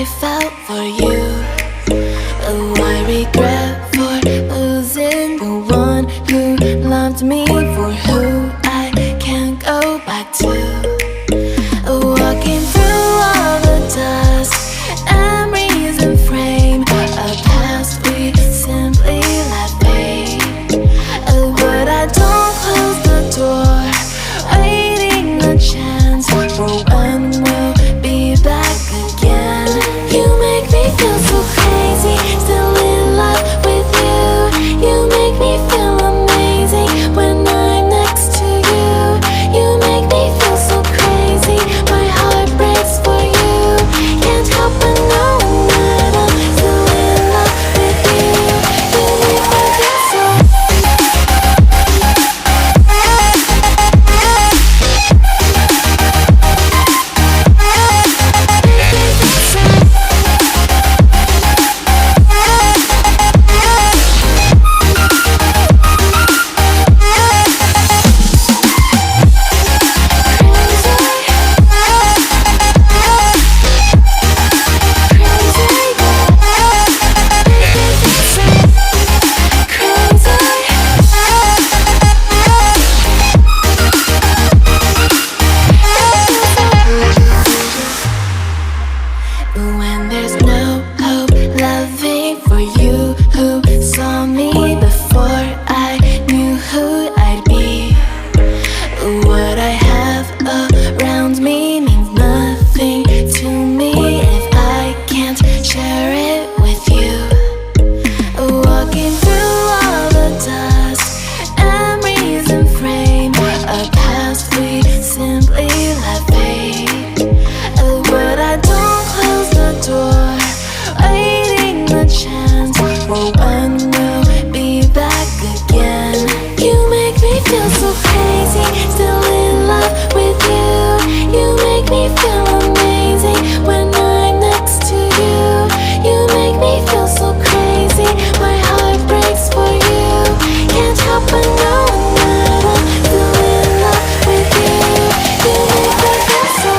I felt for you. Oh, I regret for losing the one who loved me, for who I can't go back to. Walking through all the dust, memories and frame, a past we simply let fade. Oh, but I don't close the door, waiting a chance for when we'll be back again. You make me feel so crazy, still in love with you. You make me feel amazing when I'm next to you. You make me feel so crazy, my heart breaks for you. Can't help but know that I'm still in love with you. You make me feel so. When there's no hope, loving for you who saw me before I knew who I'd be. What I have around me means nothing to me if I can't share it with you. Walking through all the dust, memories and frame, a past we simply let fade. But I don't close the door, waiting the chance for when we'll be back again. You make me feel so crazy, still in love with you. You make me feel amazing when I'm next to you. You make me feel so crazy, my heart breaks for you. Can't help but know that I'm still in love with you. You make me feel so.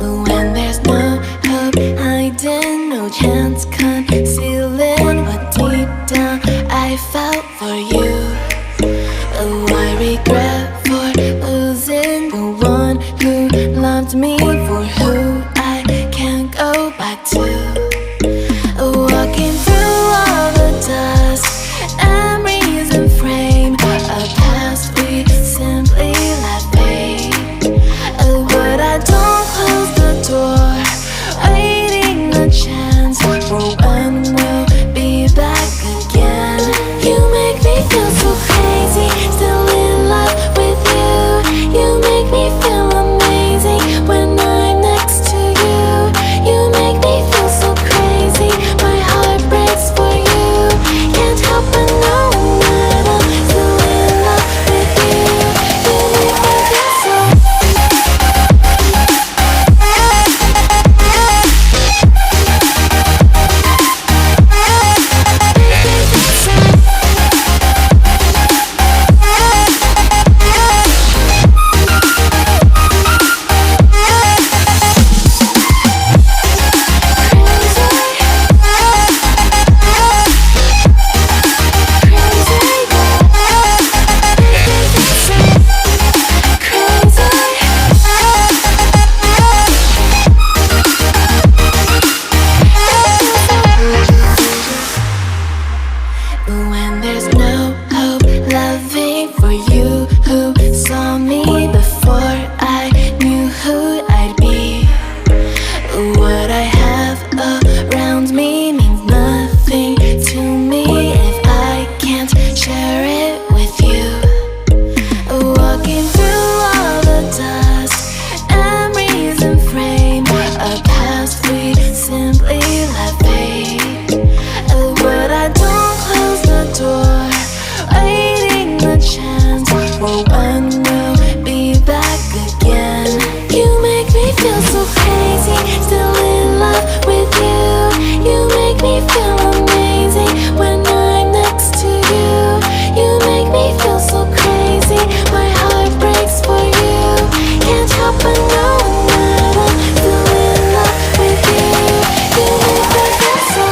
When there's no hope, hiding, no chance concealing what deep down I felt for you. Oh, I regret for losing the one who loved me, for who I can't go back to. Walking through all the dust, memories and frame, a past we simply let fade. But I don't close the door, waiting a chance for when we'll be back again. You make me feel so crazy, still in love with you. You make me feel amazing when I'm next to you. You make me feel What I have around me means nothing to me if I can't share it with you. Walking through all the dust, memories and frame, a past we simply let fade. But I don't close the door, waiting the chance for when we'll be back again. You make me feel so crazy, still in love with you. You make me feel amazing when I'm next to you. You make me feel so crazy, my heart breaks for you. Can't help but know that I'm still in love with you. You make me feel so.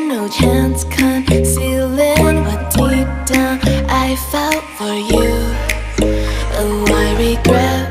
No chance concealing what deep down I felt for you. Oh, I regret